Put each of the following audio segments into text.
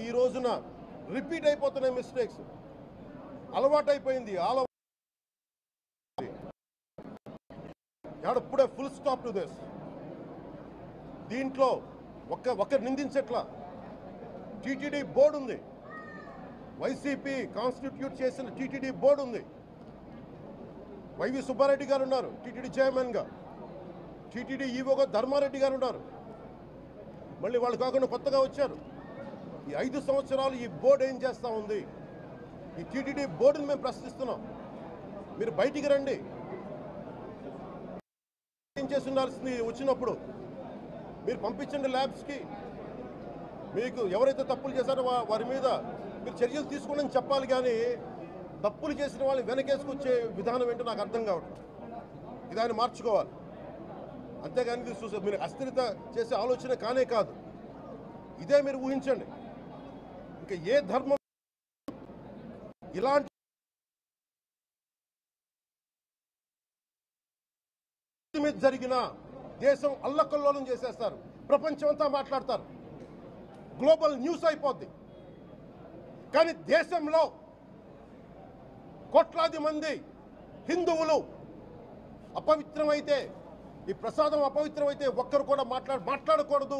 ఈ రోజున రిపీట్ అయిపోతున్నాయి మిస్టేక్స్. అలవాటైపోయింది. ఇప్పుడే ఫుల్ స్టాప్ టు దిస్. దీంట్లో ఒక్కరు నిందించట్లా. టీటీడీ బోర్డు ఉంది, వైసీపీ కాన్స్టిట్యూట్ చేసిన టీటీడీ బోర్డు ఉంది. వైవి సుబ్బారెడ్డి గారు ఉన్నారు టీటీడీ చైర్మన్గా, టీటీడీ ఈవోగా ధర్మారెడ్డి గారు ఉన్నారు. మళ్ళీ వాళ్ళు కాకుండా కొత్తగా వచ్చారు. ఈ 5 సంవత్సరాలు ఈ బోర్డు ఏం చేస్తూ ఉంది? ఈ టీటీడీ బోర్డుని మేము ప్రశ్నిస్తున్నాం. మీరు బయటికి రండి. ఏం చేసి ఉండాల్సింది? వచ్చినప్పుడు మీరు పంపించండి ల్యాబ్స్కి. మీకు ఎవరైతే తప్పులు చేశారో వారి మీద మీరు చర్యలు తీసుకోండి అని చెప్పాలి. కానీ తప్పులు చేసిన వాళ్ళని వెనకేసుకొచ్చే విధానం ఏంటో నాకు అర్థం కావట్లేదు. ఇదాన్ని మార్చుకోవాలి. అంతేగాని ఇది మీరు అస్థిరత చేసే ఆలోచన కానే కాదు. ఇదే మీరు ఊహించండి. ఇంకా ఏ ధర్మం ఇలాంటి మీద జరిగిన దేశం అల్లకల్లోలం చేసేస్తారు. ప్రపంచం అంతా మాట్లాడతారు. గ్లోబల్ న్యూస్ అయిపోద్ది. కానీ దేశంలో కోట్లాది మంది హిందువులు అపవిత్రమైతే, ఈ ప్రసాదం అపవిత్రమైతే ఒక్కరు కూడా మాట్లాడకూడదు.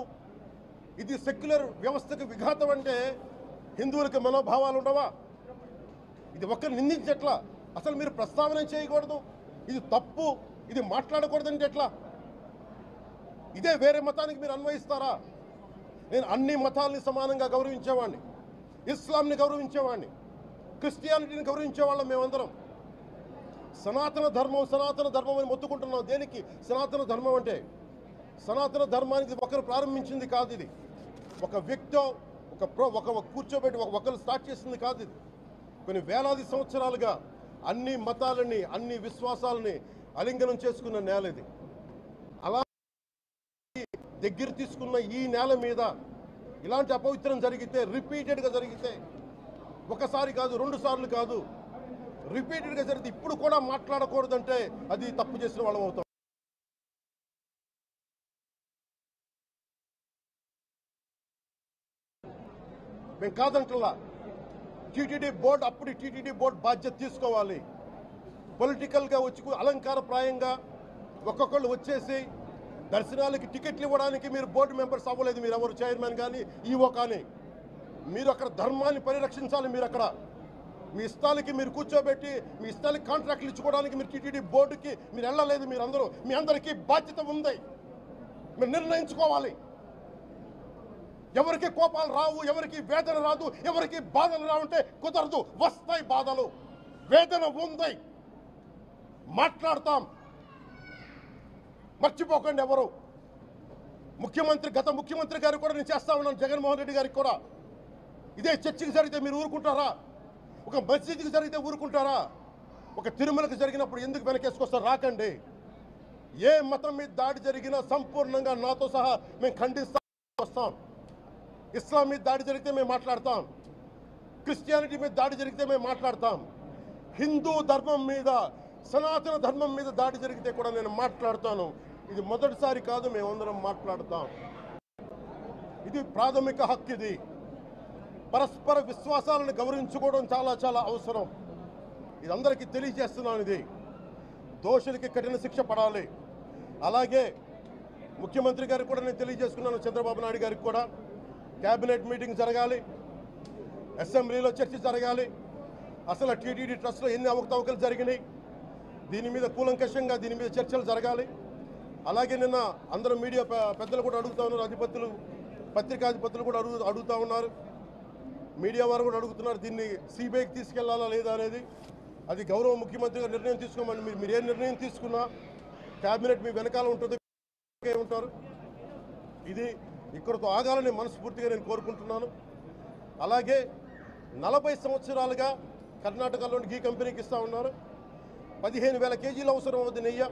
ఇది సెక్యులర్ వ్యవస్థకు విఘాతం అంటే హిందువులకు మనోభావాలు ఉండవా? ఇది ఒక్కరు నిందించట్లా. అసలు మీరు ప్రస్తావన చేయకూడదు, ఇది తప్పు, ఇది మాట్లాడకూడదంటే ఎట్లా? ఇదే వేరే మతానికి మీరు అన్వయిస్తారా? నేను అన్ని మతాలని సమానంగా గౌరవించేవాడిని. ఇస్లాంని గౌరవించేవాడిని, క్రిస్టియానిటీని గౌరవించేవాళ్ళం మేమందరం. సనాతన ధర్మం అని మొత్తుకుంటున్నాం. దేనికి సనాతన ధర్మం అంటే? సనాతన ధర్మానికి ఒకరు ప్రారంభించింది కాదు. ఇది ఒక వ్యక్తో ఒక కూర్చోబెట్టి ఒకరు స్టార్ట్ చేసింది కాదు. ఇది కొన్ని వేలాది సంవత్సరాలుగా అన్ని మతాలని, అన్ని విశ్వాసాలని అలింగనం చేసుకున్న నేల ఇది. అలా దగ్గర తీసుకున్న ఈ నేల మీద ఇలాంటి అపవిత్రం జరిగితే, రిపీటెడ్గా జరిగితే, ఒకసారి కాదు 2 సార్లు కాదు, రిపీటెడ్గా జరిగితే ఇప్పుడు కూడా మాట్లాడకూడదంటే అది తప్పు చేసిన వాళ్ళం అవుతాం. మేము కాదంటలా. టీటీడీ బోర్డు అప్పుడు టీటీడీ బోర్డు బాధ్యత తీసుకోవాలి. పొలిటికల్గా వచ్చి అలంకారప్రాయంగా ఒక్కొక్కళ్ళు వచ్చేసి దర్శనాలకి టికెట్లు ఇవ్వడానికి మీరు బోర్డు మెంబర్స్ అవ్వలేదు. మీరు ఎవరు చైర్మన్ కానీ ఈవో కానీ. మీరు అక్కడ ధర్మాన్ని పరిరక్షించాలి. మీరు అక్కడ మీ ఇష్టాలకి మీరు కూర్చోబెట్టి మీ ఇష్టాలకి కాంట్రాక్ట్లు ఇచ్చుకోవడానికి మీరు టీటీడీ బోర్డుకి మీరు వెళ్ళలేదు. మీరు అందరూ, మీ అందరికీ బాధ్యత ఉంది. మీరు నిర్ణయించుకోవాలి. ఎవరికి కోపాలు రావు, ఎవరికి వేదన రాదు, ఎవరికి బాధలు రావంటే కుదరదు. వస్తాయి బాధలు, వేదన ఉంది, మాట్లాడతాం. మర్చిపోకండి ఎవరు. గత ముఖ్యమంత్రి గారు కూడా నేను చేస్తా ఉన్నాను, జగన్మోహన్ రెడ్డి గారికి కూడా. ఇదే చర్చికి జరిగితే మీరు ఊరుకుంటారా? ఒక మసీదుకి జరిగితే ఊరుకుంటారా? ఒక తిరుమలకు జరిగినప్పుడు ఎందుకు వెనకేసుకొస్తారు? రాకండి. ఏ మతం మీద దాడి జరిగినా సంపూర్ణంగా నాతో సహా మేము ఖండిస్తాం, వస్తాం. ఇస్లాం మీద దాడి జరిగితే మేము మాట్లాడతాం, క్రిస్టియానిటీ మీద దాడి జరిగితే మేము మాట్లాడతాం. హిందూ ధర్మం మీద, సనాతన ధర్మం మీద దాడి జరిగితే కూడా నేను మాట్లాడతాను. ఇది మొదటిసారి కాదు, మేమందరం మాట్లాడతాం. ఇది ప్రాథమిక హక్కు. ఇది పరస్పర విశ్వాసాలను గౌరవించుకోవడం చాలా చాలా అవసరం. ఇది అందరికీ తెలియజేస్తున్నాను. ఇది దోషులకి కఠిన శిక్ష పడాలి. అలాగే ముఖ్యమంత్రి గారికి కూడా నేను తెలియజేసుకున్నాను, చంద్రబాబు నాయుడు గారికి కూడా. క్యాబినెట్ మీటింగ్ జరగాలి, అసెంబ్లీలో చర్చ జరగాలి. అసలు టీటీడీ ట్రస్ట్లో ఎన్ని అవకతవకలు జరిగినాయి, దీని మీద కూలంకషంగా దీని మీద చర్చలు జరగాలి. అలాగే నిన్న అందరూ మీడియా పెద్దలు కూడా అడుగుతూ ఉన్నారు, పత్రికాధిపతులు కూడా అడుగుతూ ఉన్నారు, మీడియా వారు కూడా అడుగుతున్నారు, దీన్ని సిబిఐకి తీసుకెళ్లాలా లేదా అనేది. అది గౌరవ ముఖ్యమంత్రిగా నిర్ణయం తీసుకోమని. మీరు ఏ నిర్ణయం తీసుకున్నా క్యాబినెట్ మీ వెనకాల ఉంటుంది, ఉంటారు. ఇది ఇక్కడితో ఆగాలని మనస్ఫూర్తిగా నేను కోరుకుంటున్నాను. అలాగే 40 సంవత్సరాలుగా కర్ణాటకలోని గీ కంపెనీకి ఇస్తూ ఉన్నారు. 15,000 కేజీలు అవసరం అవుతుంది నెయ్యి,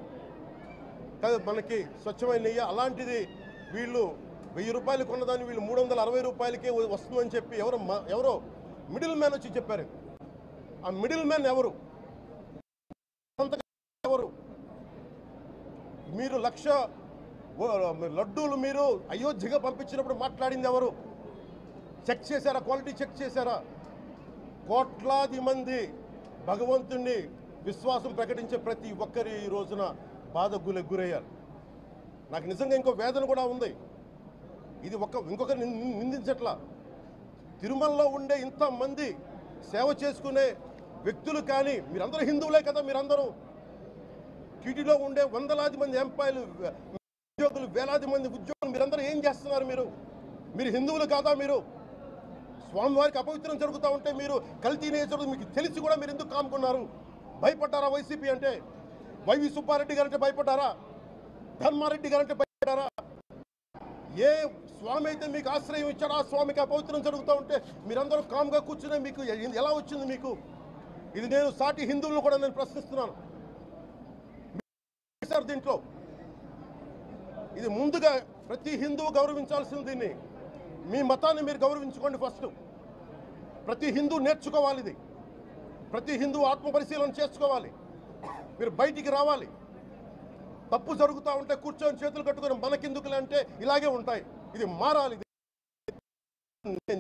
మనకి స్వచ్ఛమైన నెయ్యి. అలాంటిది వీళ్ళు 1000 రూపాయలు కొన్నదాన్ని వీళ్ళు 360 రూపాయలకే వస్తుందని చెప్పి ఎవరో మిడిల్ మ్యాన్ వచ్చి చెప్పారు. ఆ మిడిల్ మ్యాన్ ఎవరు? మీరు 1,00,000 లడ్డూలు మీరు అయోధ్యగా పంపించినప్పుడు మాట్లాడింది ఎవరు? చెక్ చేశారా? క్వాలిటీ చెక్ చేశారా? కోట్లాది మంది భగవంతుణ్ణి విశ్వాసం ప్రకటించే ప్రతి ఒక్కరి ఈ రోజున బాధకు గురయ్యారు. నాకు నిజంగా ఇంకో వేదన కూడా ఉంది. ఇది ఇంకొకరు నిందించట్లా. తిరుమలలో ఉండే ఇంతమంది సేవ చేసుకునే వ్యక్తులు కానీ మీరందరూ హిందువులే కదా. మీరందరూ టీటీలో ఉండే వందలాది మంది ఎంప్లాయీలు, ఉద్యోగులు, వేలాది మంది ఉద్యోగులు, మీరందరూ ఏం చేస్తున్నారు? మీరు హిందువులు కాదా? మీరు స్వామివారికి అపవిత్రం జరుగుతూ ఉంటే మీరు కల్తీ నేచర్ మీకు తెలిసి కూడా మీరు ఎందుకు కాముకున్నారు? భయపడ్డారా? వైసీపీ అంటే వైవి సుబ్బారెడ్డి గారంటే భయపడ్డారా? ధర్మారెడ్డి గారంటే భయపడ్డారా? ఏ స్వామి అయితే మీకు ఆశ్రయం ఇచ్చారో ఆ స్వామికి అపవిత్రం జరుగుతూ ఉంటే మీరందరూ కామ్గా కూర్చునే మీకు ఎలా వచ్చింది? మీకు ఇది నేను సాటి హిందువులను కూడా నేను ప్రశ్నిస్తున్నాను. దీంట్లో ఇది ముందుగా ప్రతి హిందువు గౌరవించాల్సింది. దీన్ని మీ మతాన్ని మీరు గౌరవించుకోండి. ఫస్ట్ ప్రతి హిందూ నేర్చుకోవాలి. ఇది ప్రతి హిందూ ఆత్మపరిశీలన చేసుకోవాలి. మీరు బయటికి రావాలి. తప్పు జరుగుతూ ఉంటే కూర్చొని చేతులు కట్టుకొని మనకెందుకులే అంటే ఇలాగే ఉంటాయి. ఇది మారాలి.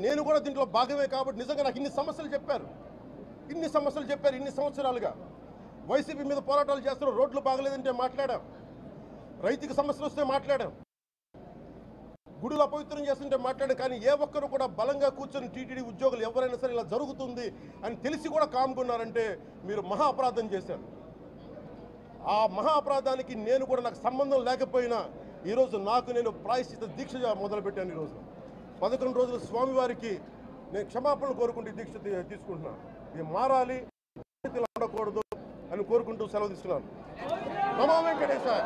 నేను కూడా దీంట్లో భాగమే కాబట్టి నిజంగా నాకు ఇన్ని సమస్యలు చెప్పారు. ఇన్ని సంవత్సరాలుగా వైసీపీ మీద పోరాటాలు చేస్తున్నారు. రోడ్లు బాగలేదంటే మాట్లాడాం, రైతుకి సమస్యలు వస్తే మాట్లాడాం, గుడులు అపవిత్రం చేస్తుంటే మాట్లాడాం. కానీ ఏ ఒక్కరు కూడా బలంగా కూర్చొని టీటీడీ ఉద్యోగులు ఎవరైనా సరే ఇలా జరుగుతుంది అని తెలిసి కూడా కామ్కున్నారంటే మీరు మహా అపరాధం చేశారు. ఆ మహా అపరాధానికి నాకు సంబంధం లేకపోయినా ఈరోజు నేను ప్రాయశ్చిత దీక్ష మొదలుపెట్టాను. ఈరోజు 11 రోజులు స్వామివారికి నేను క్షమాపణలు కోరుకుంటూ దీక్ష తీసుకుంటున్నాను. ఇది మారాలి, ఉండకూడదు అని కోరుకుంటూ సెలవు తీసుకున్నాను. నమో వెంకటేశాయ.